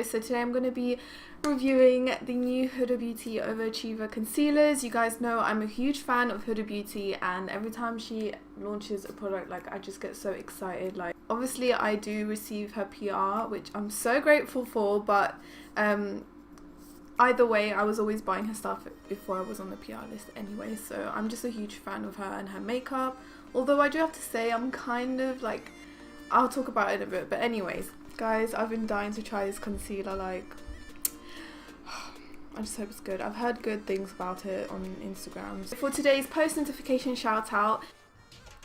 guys. So today I'm going to be reviewing the new Huda Beauty Overachiever concealers. You guys know I'm a huge fan of Huda Beauty, and every time she launches a product, like, I just get so excited. Like, obviously I do receive her PR, which I'm so grateful for, but either way, I was always buying her stuff before I was on the PR list anyway, so I'm just a huge fan of her and her makeup. Although I do have to say, I'm kind of like, I'll talk about it in a bit, but anyways, guys, I've been dying to try this concealer. Like, I just hope it's good. I've heard good things about it on Instagram. For today's post notification shout out,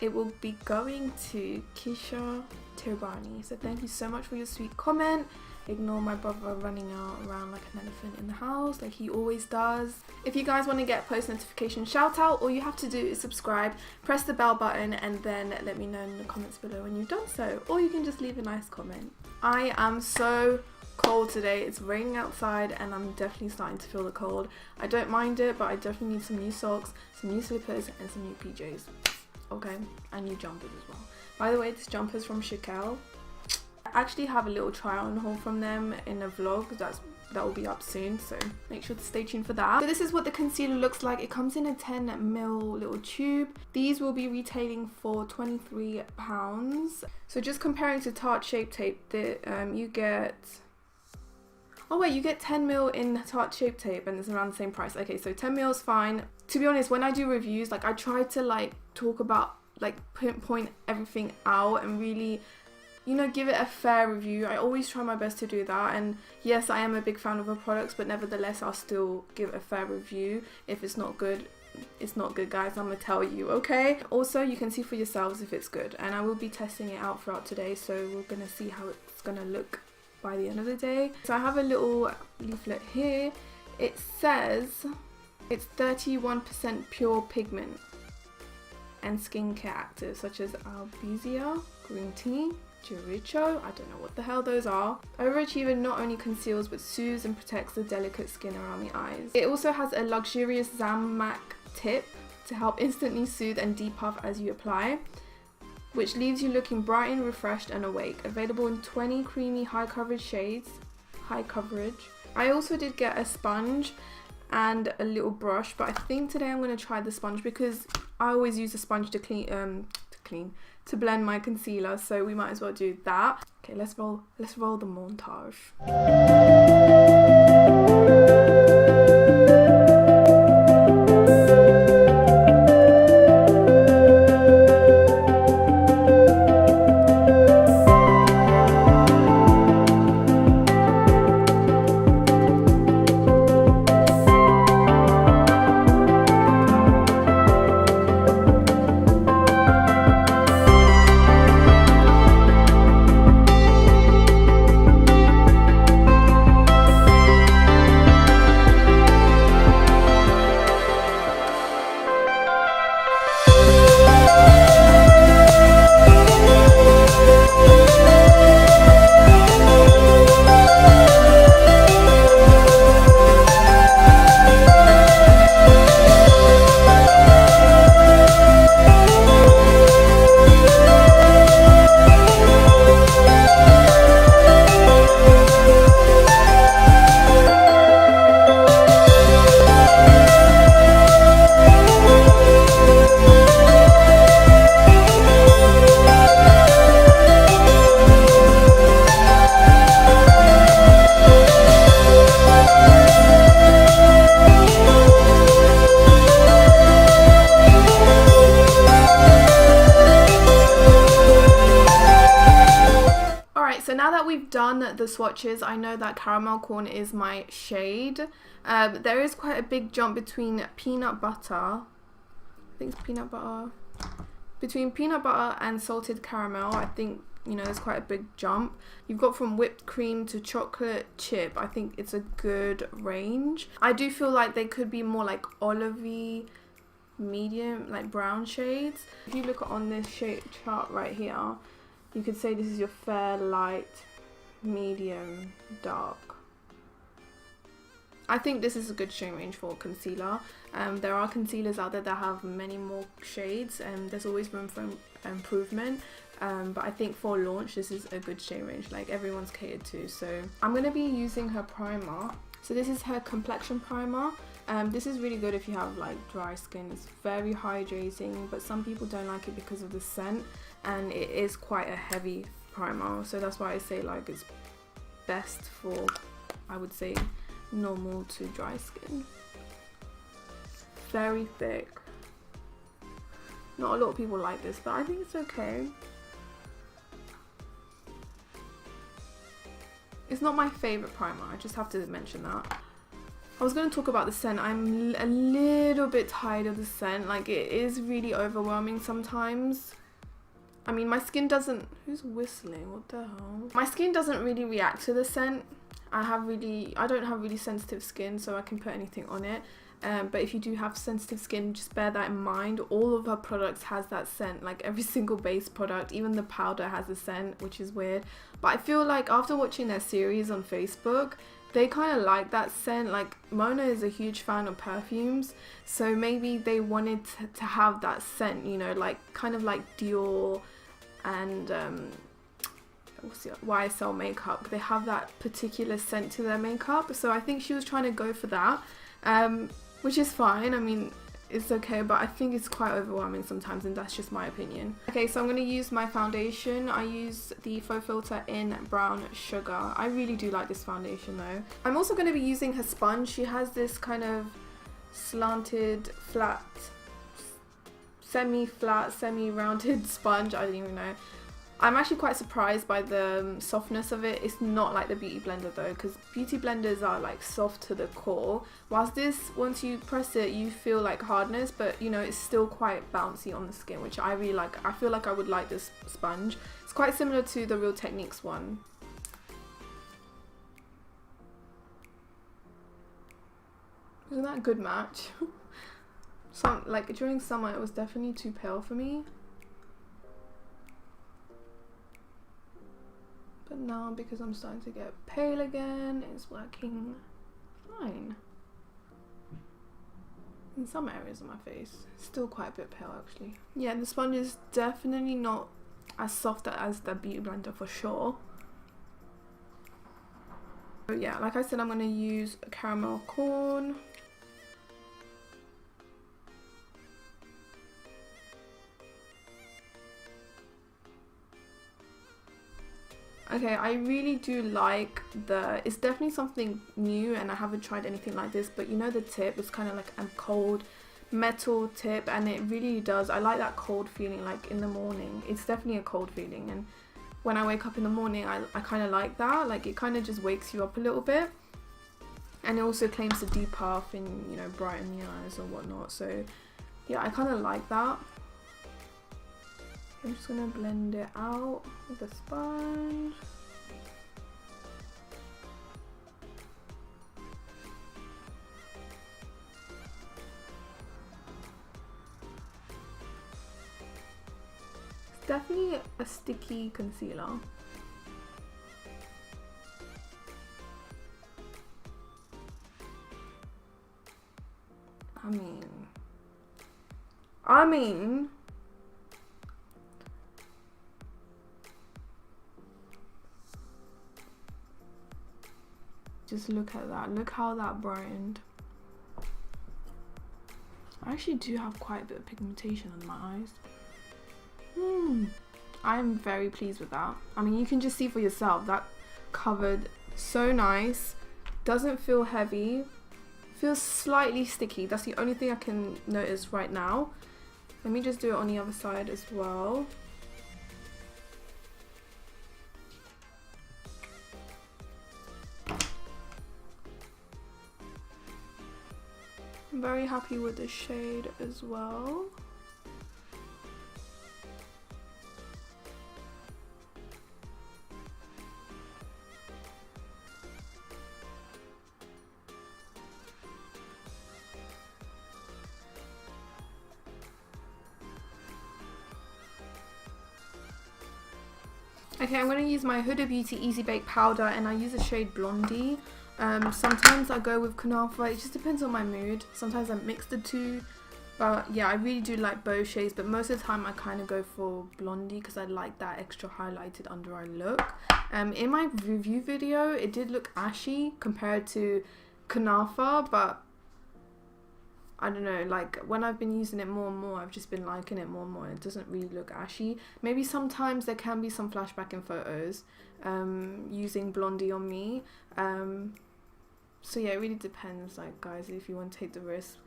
it will be going to Kisha Tirbani. So thank you so much for your sweet comment. Ignore my brother running around like an elephant in the house, like he always does. If you guys want to get post notification shout out, all you have to do is subscribe, press the bell button, and then let me know in the comments below when you've done so. Or you can just leave a nice comment. I am so cold today. It's raining outside and I'm definitely starting to feel the cold. I don't mind it, but I definitely need some new socks, some new slippers, and some new PJs. Okay, and new jumpers as well. By the way, this jumper is from Shaquille. I actually have a little try on haul from them in a vlog that will be up soon, so make sure to stay tuned for that. So this is what the concealer looks like. It comes in a 10ml little tube. These will be retailing for £23. So just comparing to Tarte Shape Tape, you get, oh wait, you get 10ml in Tarte Shape Tape and it's around the same price. Okay, so 10ml is fine. To be honest, when I do reviews, like, I try to like talk about, like, pinpoint everything out and really, you know, give it a fair review. I always try my best to do that, and yes, I am a big fan of her products, but nevertheless I'll still give a fair review. If it's not good, it's not good, guys. I'm gonna tell you, okay? Also, you can see for yourselves if it's good, and I will be testing it out throughout today, so we're gonna see how it's gonna look by the end of the day. So I have a little leaflet here. It says it's 31% pure pigment and skincare actives such as albizia, green tea, Jericho, I don't know what the hell those are. Overachiever not only conceals but soothes and protects the delicate skin around the eyes. It also has a luxurious Zamac tip to help instantly soothe and depuff as you apply, which leaves you looking bright and refreshed and awake. Available in 20 creamy high coverage shades. High coverage. I also did get a sponge and a little brush, but I think today I'm going to try the sponge because I always use a sponge to to blend my concealer, so we might as well do that. Okay, let's roll the montage. Now that we've done the swatches, I know that caramel corn is my shade. There is quite a big jump between peanut butter. I think it's peanut butter. Between peanut butter and salted caramel, I think, you know, there's quite a big jump. You've got from whipped cream to chocolate chip. I think it's a good range. I do feel like they could be more like olivey, medium, like brown shades. If you look on this shade chart right here, you could say this is your fair, light, medium, dark. I think this is a good shade range for concealer. There are concealers out there that have many more shades, and there's always room for improvement. but I think for launch this is a good shade range, like everyone's catered to. So I'm going to be using her primer. So this is her complexion primer. This is really good if you have like dry skin. It's very hydrating, but some people don't like it because of the scent, and it is quite a heavy primer, so that's why I say like it's best for, I would say, normal to dry skin. Very thick. Not a lot of people like this, but I think it's okay. It's not my favorite primer, I just have to mention that. I was going to talk about the scent. I'm a little bit tired of the scent. Like, it is really overwhelming sometimes. I mean, my skin doesn't... Who's whistling? What the hell? My skin doesn't really react to the scent. I don't have really sensitive skin, so I can put anything on it. But if you do have sensitive skin, just bear that in mind. All of her products has that scent. Like, every single base product, even the powder has a scent, which is weird. But I feel like after watching their series on Facebook, they kind of like that scent. Like, Mona is a huge fan of perfumes, so maybe they wanted to have that scent, you know, like kind of like Dior and YSL makeup. They have that particular scent to their makeup, so I think she was trying to go for that, which is fine. I mean, it's okay, but I think it's quite overwhelming sometimes, and that's just my opinion. Okay, so I'm going to use my foundation. I use the Faux Filter in Brown Sugar. I really do like this foundation though. I'm also going to be using her sponge. She has this kind of slanted, flat, semi-flat, semi-rounded sponge. I don't even know. I'm actually quite surprised by the softness of it. It's not like the Beauty Blender though, because Beauty Blenders are like soft to the core. Whilst this, once you press it, you feel like hardness, but you know, it's still quite bouncy on the skin, which I really like. I feel like I would like this sponge. It's quite similar to the Real Techniques one. Isn't that a good match? Like during summer, it was definitely too pale for me. But now, because I'm starting to get pale again, it's working fine. In some areas of my face, still quite a bit pale actually. Yeah, the sponge is definitely not as soft as the Beauty Blender for sure. So yeah, like I said, I'm going to use a caramel corn. Okay, I really do like it's definitely something new, and I haven't tried anything like this, but you know the tip, it's kind of like a cold metal tip, and it really does, I like that cold feeling, like in the morning. It's definitely a cold feeling, and when I wake up in the morning, I kind of like that, like it kind of just wakes you up a little bit, and it also claims to depuff and, you know, brighten the eyes or whatnot. So yeah, I kind of like that. I'm just gonna blend it out with a sponge. It's definitely a sticky concealer. I mean, just look at that. Look how that brightened. I actually do have quite a bit of pigmentation on my eyes. I'm very pleased with that. I mean, you can just see for yourself, that covered so nice. Doesn't feel heavy. Feels slightly sticky. That's the only thing I can notice right now. Let me just do it on the other side as well. I'm very happy with the shade as well. Okay, I'm going to use my Huda Beauty Easy Bake Powder, and I use the shade Blondie. Sometimes I go with Kunafa, it just depends on my mood. Sometimes I mix the two. But yeah, I really do like both shades, but most of the time I kind of go for blondie because I like that extra highlighted under eye look. In my review video, it did look ashy compared to Kunafa, but I don't know, like when I've been using it more and more, I've just been liking it more and more. It doesn't really look ashy. Maybe sometimes there can be some flashback in photos using blondie on me. So yeah, it really depends, like guys, if you want to take the risk.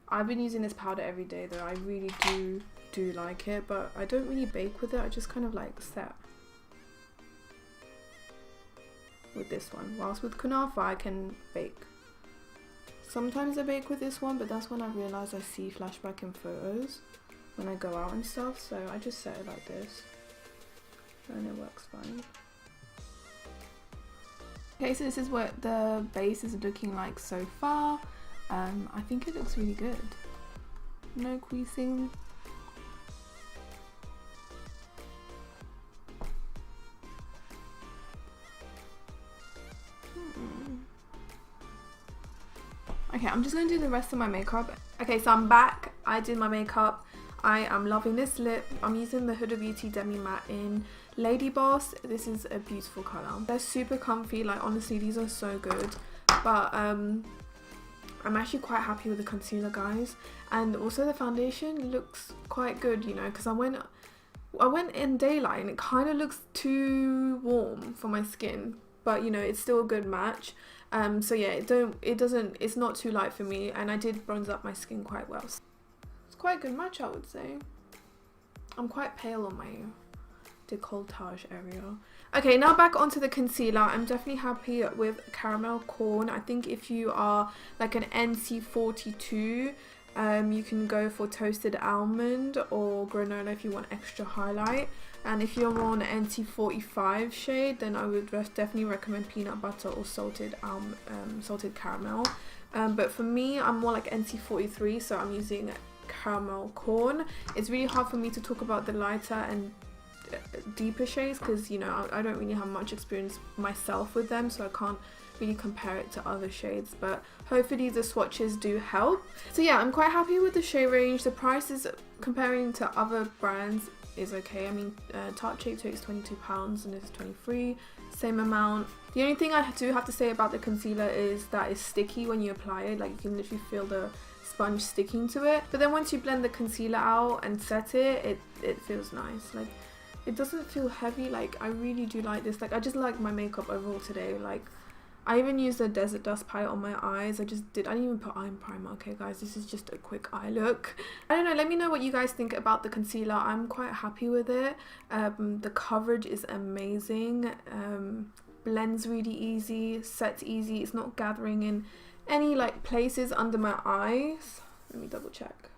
I've been using this powder every day though. I really do like it, but I don't really bake with it. I just kind of like set with this one. Whilst with Kunafa, I can bake. Sometimes I bake with this one, but that's when I realise I see flashback in photos when I go out and stuff. So I just set it like this and it works fine. Okay, so this is what the base is looking like so far. I think it looks really good. No creasing. Okay, I'm just going to do the rest of my makeup. Okay, so I'm back. I did my makeup. I am loving this lip. I'm using the Huda Beauty Demi Matte in Lady Boss. This is a beautiful colour. They're super comfy. Like, honestly, these are so good. But I'm actually quite happy with the concealer, guys. And also the foundation looks quite good, you know, because I went in daylight and it kind of looks too warm for my skin. But, you know, it's still a good match. So yeah, it's not too light for me, and I did bronze up my skin quite well. It's quite a good match, I would say. I'm quite pale on my décolletage area. Okay, now back onto the concealer. I'm definitely happy with Caramel Corn. I think if you are like an NC42, you can go for Toasted Almond or Granola if you want extra highlight. And if you're more on an NC45 shade, then I would definitely recommend Peanut Butter or Salted Caramel. But for me, I'm more like NC43, so I'm using Caramel Corn. It's really hard for me to talk about the lighter and deeper shades because, you know, I don't really have much experience myself with them, so I can't really compare it to other shades, but hopefully the swatches do help. So yeah, I'm quite happy with the shade range. The prices comparing to other brands is okay. I mean, Tarte Shape Tape is £22 and this is 23, same amount. The only thing I do have to say about the concealer is that it's sticky when you apply it. Like, you can literally feel the sponge sticking to it, but then once you blend the concealer out and set it feels nice. Like, it doesn't feel heavy. Like, I really do like this. Like, I just like my makeup overall today. Like, I even used the Desert Dust palette on my eyes. I didn't even put eye primer. Okay guys, this is just a quick eye look. I don't know, let me know what you guys think about the concealer. I'm quite happy with it. The coverage is amazing. Blends really easy, sets easy. It's not gathering in any like places under my eyes. Let me double check.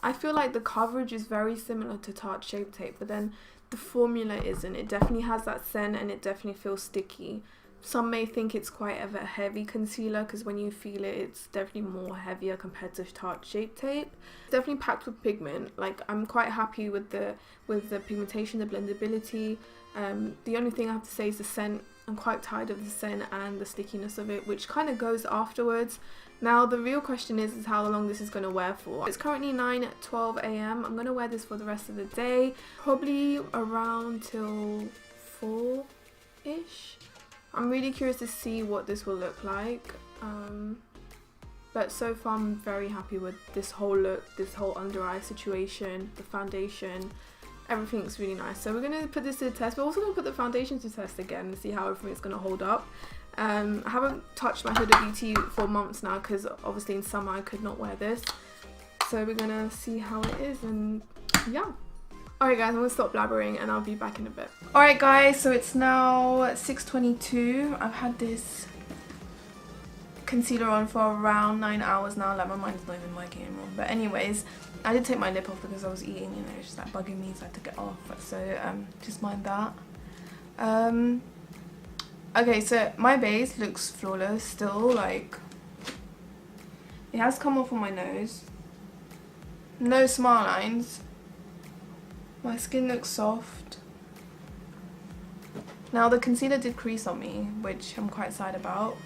I feel like the coverage is very similar to Tarte Shape Tape, but then the formula isn't. It definitely has that scent and it definitely feels sticky. Some may think it's quite of a heavy concealer because when you feel it, it's definitely more heavier compared to Tarte Shape Tape. It's definitely packed with pigment. Like, I'm quite happy with the pigmentation, the blendability. The only thing I have to say is the scent. I'm quite tired of the scent and the stickiness of it, which kind of goes afterwards. Now the real question is how long this is going to wear for. It's currently 9:12 AM. I'm going to wear this for the rest of the day, probably around till 4-ish. I'm really curious to see what this will look like. But so far I'm very happy with this whole look, this whole under eye situation, the foundation. Everything's really nice. So we're going to put this to the test. We're also going to put the foundation to test again and see how everything's going to hold up. I haven't touched my Huda Beauty for months now because obviously in summer I could not wear this. So we're going to see how it is, and yeah. Alright guys, I'm going to stop blabbering and I'll be back in a bit. Alright guys, so it's now 6:22. I've had this concealer on for around 9 hours now. Like, my mind's not even working anymore. But anyways, I did take my lip off because I was eating, you know, it's just like bugging me, so I took it off. So just mind that. Okay, so my base looks flawless still. Like, it has come off on my nose. No smile lines. My skin looks soft. Now the concealer did crease on me, which I'm quite sad about.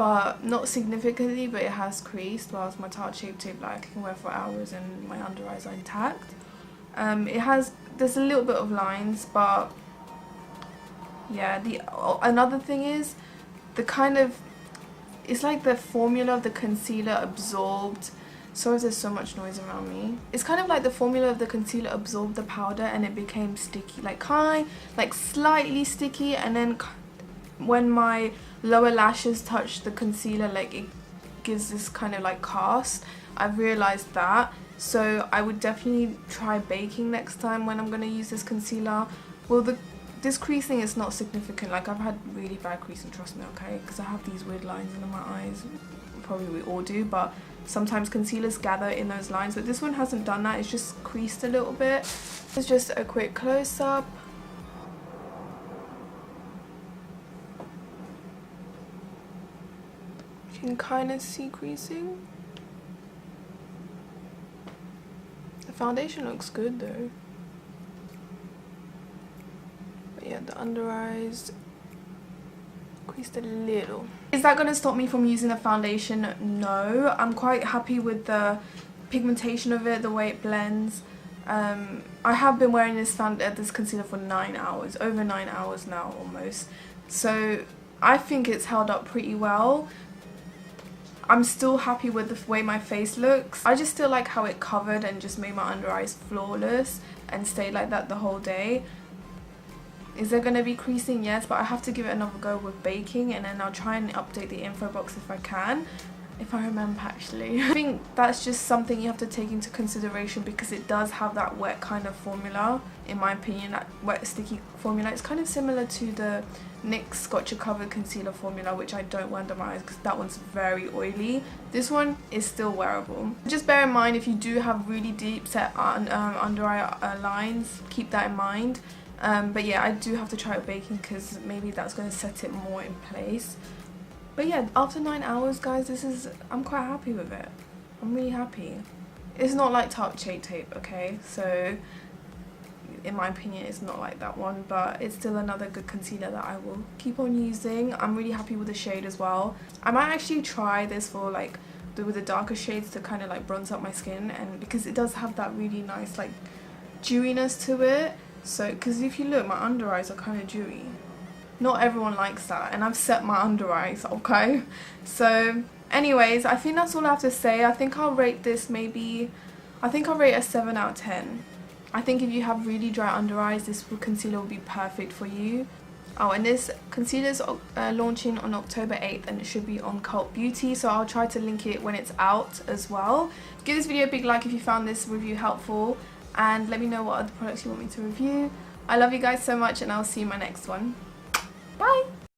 but not significantly, but it has creased, whilst my Tarte Shape Tape like I can wear for hours and my under eyes are intact. There's a little bit of lines, but yeah, another thing is it's like the formula of the concealer absorbed. Sorry if there's so much noise around me. It's kind of like the formula of the concealer absorbed the powder and it became sticky, like slightly sticky, and then when my lower lashes touch the concealer, like it gives this kind of like cast. I've realized that, so I would definitely try baking next time when I'm going to use this concealer. Well, this creasing is not significant. Like, I've had really bad creasing, trust me, okay, because I have these weird lines under my eyes. Probably we all do, but sometimes concealers gather in those lines, but this one hasn't done that. It's just creased a little bit. It's just a quick close-up. You can kind of see creasing. The foundation looks good though. But yeah, the under eyes creased a little. Is that going to stop me from using the foundation? No. I'm quite happy with the pigmentation of it, the way it blends. I have been wearing this concealer for 9 hours, over 9 hours now almost. So I think it's held up pretty well. I'm still happy with the way my face looks. I just still like how it covered and just made my under eyes flawless and stayed like that the whole day. Is there going to be creasing? Yes, but I have to give it another go with baking, and then I'll try and update the info box if I can. If I remember, actually. I think that's just something you have to take into consideration, because it does have that wet kind of formula, in my opinion, that wet sticky formula. It's kind of similar to the NYX Scotch Covered Concealer formula, which I don't wear under my eyes because that one's very oily. This one is still wearable. Just bear in mind, if you do have really deep set under eye lines, keep that in mind. But yeah, I do have to try it baking because maybe that's going to set it more in place. But yeah, after 9 hours, guys, I'm quite happy with it. I'm really happy. It's not like Tarte Shape Tape, okay? So, in my opinion, it's not like that one, but it's still another good concealer that I will keep on using. I'm really happy with the shade as well. I might actually try this for like with the darker shades to kind of like bronze up my skin, and because it does have that really nice like dewiness to it. So, because if you look, my under eyes are kind of dewy. Not everyone likes that, and I've set my under eyes, okay? So, anyways, I think that's all I have to say. I think I'll rate this I'll rate it a 7 out of 10. I think if you have really dry under eyes, this concealer will be perfect for you. Oh, and this concealer is launching on October 8th, and it should be on Cult Beauty, so I'll try to link it when it's out as well. Give this video a big like if you found this review helpful, and let me know what other products you want me to review. I love you guys so much, and I'll see you in my next one. Bye!